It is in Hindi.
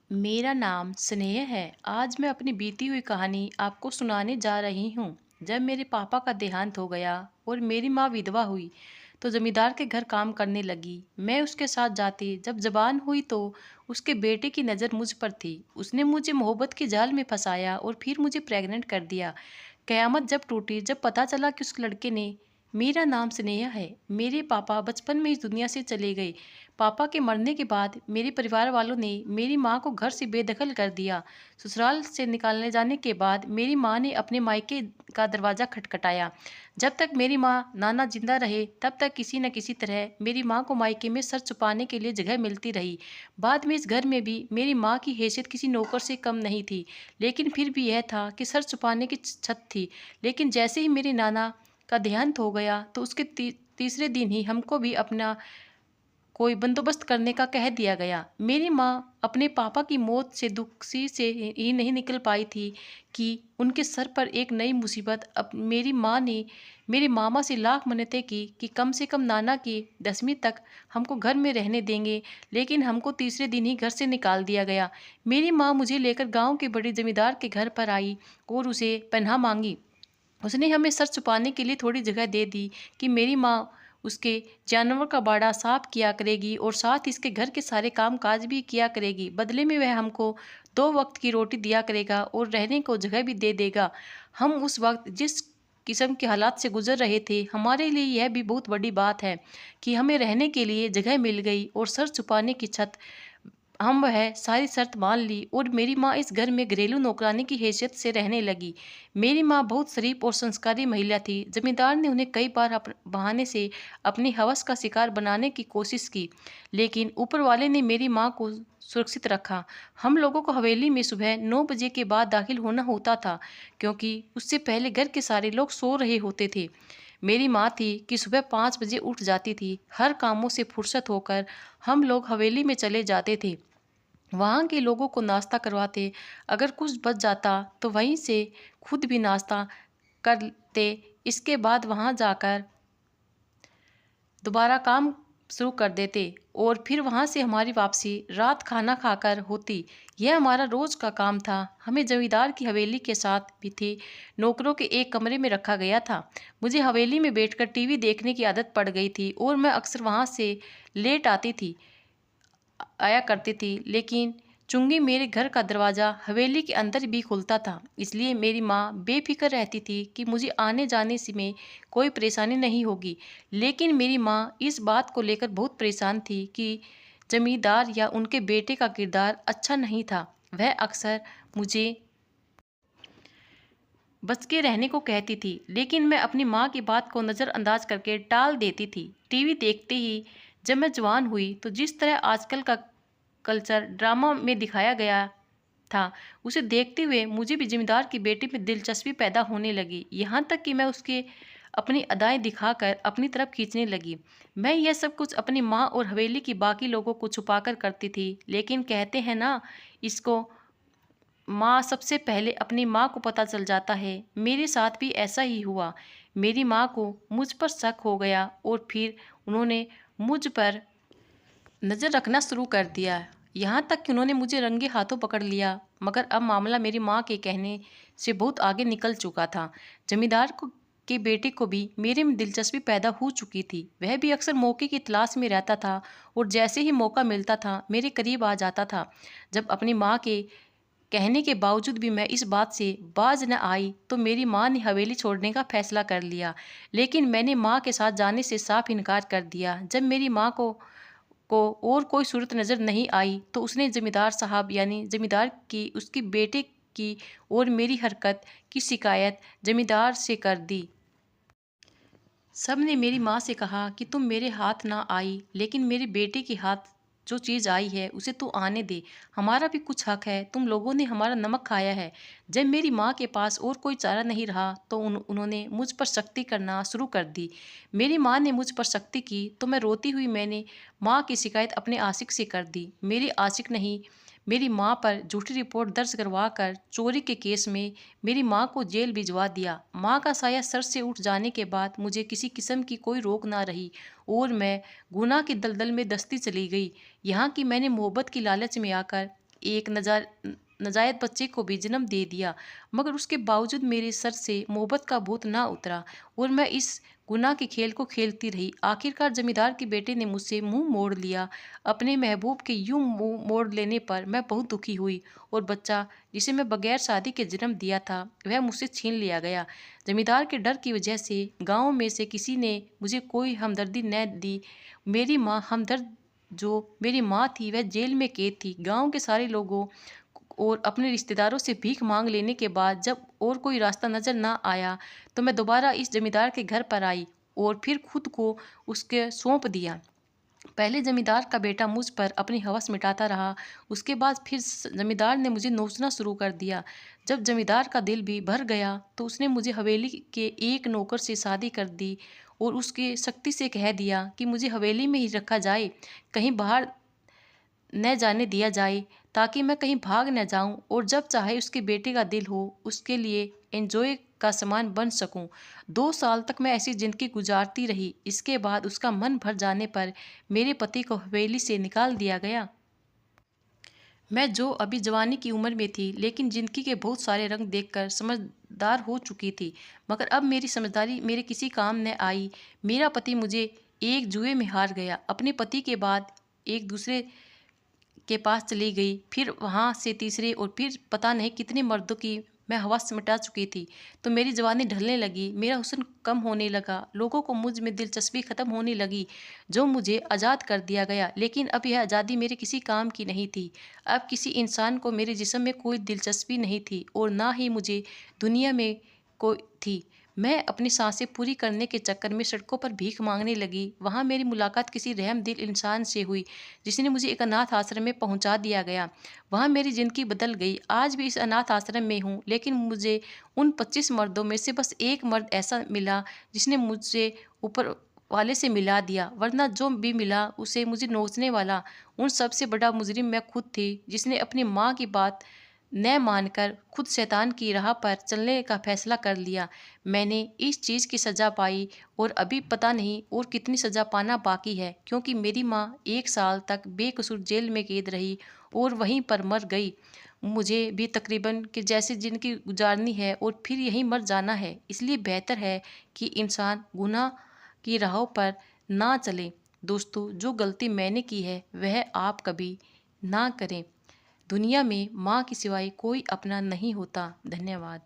मेरा नाम स्नेह है। आज मैं अपनी बीती हुई कहानी आपको सुनाने जा रही हूँ। जब मेरे पापा का देहांत हो गया और मेरी माँ विधवा हुई, तो जमींदार के घर काम करने लगी। मैं उसके साथ जाती। जब जवान हुई तो उसके बेटे की नज़र मुझ पर थी। उसने मुझे मोहब्बत के जाल में फंसाया और फिर मुझे प्रेग्नेंट कर दिया। कयामत जब टूटी, जब पता चला कि उस लड़के ने मेरा नाम स्नेहा है। मेरे पापा बचपन में इस दुनिया से चले गए। पापा के मरने के बाद मेरे परिवार वालों ने मेरी माँ को घर से बेदखल कर दिया। ससुराल से निकालने जाने के बाद मेरी माँ ने अपने मायके का दरवाज़ा खटखटाया। जब तक मेरी माँ नाना जिंदा रहे, तब तक किसी न किसी तरह मेरी माँ को मायके में सर छुपाने के लिए जगह मिलती रही। बाद में इस घर में भी मेरी माँ की हैसियत किसी नौकर से कम नहीं थी, लेकिन फिर भी यह था कि सर छुपाने की छत थी। लेकिन जैसे ही मेरे नाना का देहांत हो गया, तो उसके तीसरे दिन ही हमको भी अपना कोई बंदोबस्त करने का कह दिया गया। मेरी माँ अपने पापा की मौत से दुखी से ही नहीं निकल पाई थी कि उनके सर पर एक नई मुसीबत। अब मेरी माँ ने मेरे मामा से लाख मन्नतें की कि कम से कम नाना की 10वीं तक हमको घर में रहने देंगे, लेकिन हमको तीसरे दिन ही घर से निकाल दिया गया। मेरी माँ मुझे लेकर गांव के बड़े जमींदार के घर पर आई और उसे पनाह मांगी। उसने हमें सर छुपाने के लिए थोड़ी जगह दे दी कि मेरी माँ उसके जानवर का बाड़ा साफ किया करेगी और साथ ही इसके घर के सारे काम काज भी किया करेगी। बदले में वह हमको 2 वक्त की रोटी दिया करेगा और रहने को जगह भी दे देगा। हम उस वक्त जिस किस्म के हालात से गुजर रहे थे, हमारे लिए यह भी बहुत बड़ी बात है कि हमें रहने के लिए जगह मिल गई और सर छुपाने की छत। हम वह सारी शर्त मान ली और मेरी माँ इस घर में घरेलू नौकरानी की हैसियत से रहने लगी। मेरी माँ बहुत शरीफ और संस्कारी महिला थी। जमींदार ने उन्हें कई बार बहाने से अपनी हवस का शिकार बनाने की कोशिश की, लेकिन ऊपर वाले ने मेरी माँ को सुरक्षित रखा। हम लोगों को हवेली में सुबह 9 बजे के बाद दाखिल होना होता था, क्योंकि उससे पहले घर के सारे लोग सो रहे होते थे। मेरी माँ थी कि सुबह 5 बजे उठ जाती थी। हर कामों से फुर्सत होकर हम लोग हवेली में चले जाते थे। वहाँ के लोगों को नाश्ता करवाते। अगर कुछ बच जाता तो वहीं से खुद भी नाश्ता करते। इसके बाद वहाँ जाकर दोबारा काम शुरू कर देते और फिर वहाँ से हमारी वापसी रात खाना खाकर होती। यह हमारा रोज का काम था। हमें जमींदार की हवेली के साथ भी थी नौकरों के एक कमरे में रखा गया था। मुझे हवेली में बैठकर टीवी देखने की आदत पड़ गई थी और मैं अक्सर वहाँ से लेट आया करती थी, लेकिन चुंगी मेरे घर का दरवाज़ा हवेली के अंदर भी खुलता था। इसलिए मेरी माँ बेफिक्र रहती थी कि मुझे आने जाने से में कोई परेशानी नहीं होगी। लेकिन मेरी माँ इस बात को लेकर बहुत परेशान थी कि जमींदार या उनके बेटे का किरदार अच्छा नहीं था। वह अक्सर मुझे बच के रहने को कहती थी, लेकिन मैं अपनी माँ की बात को नज़रअंदाज करके टाल देती थी। टीवी देखते ही जब मैं जवान हुई, तो जिस तरह आजकल का कल्चर ड्रामा में दिखाया गया था, उसे देखते हुए मुझे भी जमींदार की बेटी में दिलचस्पी पैदा होने लगी। यहाँ तक कि मैं उसके अपनी अदाएं दिखाकर अपनी तरफ खींचने लगी। मैं यह सब कुछ अपनी माँ और हवेली की बाकी लोगों को छुपाकर करती थी, लेकिन कहते हैं ना, इसको माँ सबसे पहले अपनी माँ को पता चल जाता है। मेरे साथ भी ऐसा ही हुआ। मेरी माँ को मुझ पर शक हो गया और फिर उन्होंने मुझ पर नज़र रखना शुरू कर दिया। यहाँ तक कि उन्होंने मुझे रंगे हाथों पकड़ लिया। मगर अब मामला मेरी माँ के कहने से बहुत आगे निकल चुका था। जमींदार को के बेटे को भी मेरे में दिलचस्पी पैदा हो चुकी थी। वह भी अक्सर मौके की तलाश में रहता था और जैसे ही मौका मिलता था मेरे करीब आ जाता था। जब अपनी माँ के कहने के बावजूद भी मैं इस बात से बाज न आई, तो मेरी माँ ने हवेली छोड़ने का फैसला कर लिया। लेकिन मैंने माँ के साथ जाने से साफ इनकार कर दिया। जब मेरी माँ को और कोई सूरत नज़र नहीं आई, तो उसने जमींदार साहब यानी जमींदार की उसकी बेटे की और मेरी हरकत की शिकायत जमींदार से कर दी। सब ने मेरी माँ से कहा कि तुम मेरे हाथ ना आई, लेकिन मेरे बेटे के हाथ जो चीज़ आई है उसे तू आने दे। हमारा भी कुछ हक है। तुम लोगों ने हमारा नमक खाया है। जब मेरी माँ के पास और कोई चारा नहीं रहा, तो उन्होंने मुझ पर सख्ती करना शुरू कर दी। मेरी माँ ने मुझ पर सख्ती की तो मैं रोती हुई मैंने माँ की शिकायत अपने आशिक से कर दी। मेरी आशिक नहीं, मेरी माँ पर झूठी रिपोर्ट दर्ज करवा कर चोरी के केस में मेरी माँ को जेल भिजवा दिया। माँ का साया सर से उठ जाने के बाद मुझे किसी किस्म की कोई रोक ना रही और मैं गुनाह की दलदल में दस्ती चली गई। यहाँ की मैंने मोहब्बत की लालच में आकर एक नाजायज बच्चे को भी जन्म दे दिया, मगर उसके बावजूद मेरे सर से मोहब्बत का भूत ना उतरा और मैं इस गुनाह के खेल को खेलती रही। आखिरकार जमींदार के बेटे ने मुझसे मुंह मोड़ लिया। अपने महबूब के यूं मुंह मोड़ लेने पर मैं बहुत दुखी हुई और बच्चा जिसे मैं बगैर शादी के जन्म दिया था वह मुझसे छीन लिया गया। जमींदार के डर की वजह से गांव में से किसी ने मुझे कोई हमदर्दी न दी। मेरी माँ हमदर्द जो मेरी माँ थी वह जेल में कैद थी। गांव के सारे लोगों और अपने रिश्तेदारों से भीख मांग लेने के बाद जब और कोई रास्ता नजर ना आया तो मैं दोबारा इस जमींदार के घर पर आई और फिर खुद को उसके सौंप दिया। पहले जमींदार का बेटा मुझ पर अपनी हवस मिटाता रहा, उसके बाद फिर जमींदार ने मुझे नोचना शुरू कर दिया। जब जमींदार का दिल भी भर गया तो उसने मुझे हवेली के एक नौकर से शादी कर दी और उसके सख्ती से कह दिया कि मुझे हवेली में ही रखा जाए, कहीं बाहर न जाने दिया जाए ताकि मैं कहीं भाग न जाऊं और जब चाहे उसके बेटे का दिल हो उसके लिए एंजॉय का सामान बन सकूं। 2 साल तक मैं ऐसी जिंदगी गुजारती रही। इसके बाद उसका मन भर जाने पर मेरे पति को हवेली से निकाल दिया गया। मैं जो अभी जवानी की उम्र में थी लेकिन जिंदगी के बहुत सारे रंग देखकर समझदार हो चुकी थी, मगर अब मेरी समझदारी मेरे किसी काम न आई। मेरा पति मुझे एक जुए में हार गया। अपने पति के बाद एक दूसरे के पास चली गई, फिर वहाँ से तीसरे और फिर पता नहीं कितने मर्दों की मैं हवस मिटा चुकी थी। तो मेरी जवानी ढलने लगी, मेरा हुस्न कम होने लगा, लोगों को मुझ में दिलचस्पी ख़त्म होने लगी, जो मुझे आज़ाद कर दिया गया। लेकिन अब यह आज़ादी मेरे किसी काम की नहीं थी। अब किसी इंसान को मेरे जिस्म में कोई दिलचस्पी नहीं थी और ना ही मुझे दुनिया में कोई थी। मैं अपनी सांसें पूरी करने के चक्कर में सड़कों पर भीख मांगने लगी। वहाँ मेरी मुलाकात किसी रहमदिल इंसान से हुई जिसने मुझे एक अनाथ आश्रम में पहुँचा दिया गया। वहाँ मेरी ज़िंदगी बदल गई। आज भी इस अनाथ आश्रम में हूँ, लेकिन मुझे उन 25 मर्दों में से बस एक मर्द ऐसा मिला जिसने मुझसे ऊपर वाले से मिला दिया, वरना जो भी मिला उसे मुझे नोचने वाला। उन सबसे बड़ा मुजरिम मैं खुद थी, जिसने अपनी माँ की बात न मानकर खुद शैतान की राह पर चलने का फैसला कर लिया। मैंने इस चीज़ की सज़ा पाई और अभी पता नहीं और कितनी सज़ा पाना बाकी है, क्योंकि मेरी माँ 1 साल तक बेकसूर जेल में कैद रही और वहीं पर मर गई। मुझे भी तकरीबन कि जैसे जिनकी गुजारनी है और फिर यहीं मर जाना है। इसलिए बेहतर है कि इंसान गुनाह की राहों पर ना चले। दोस्तों, जो गलती मैंने की है वह आप कभी ना करें। दुनिया में माँ के सिवाय कोई अपना नहीं होता। धन्यवाद।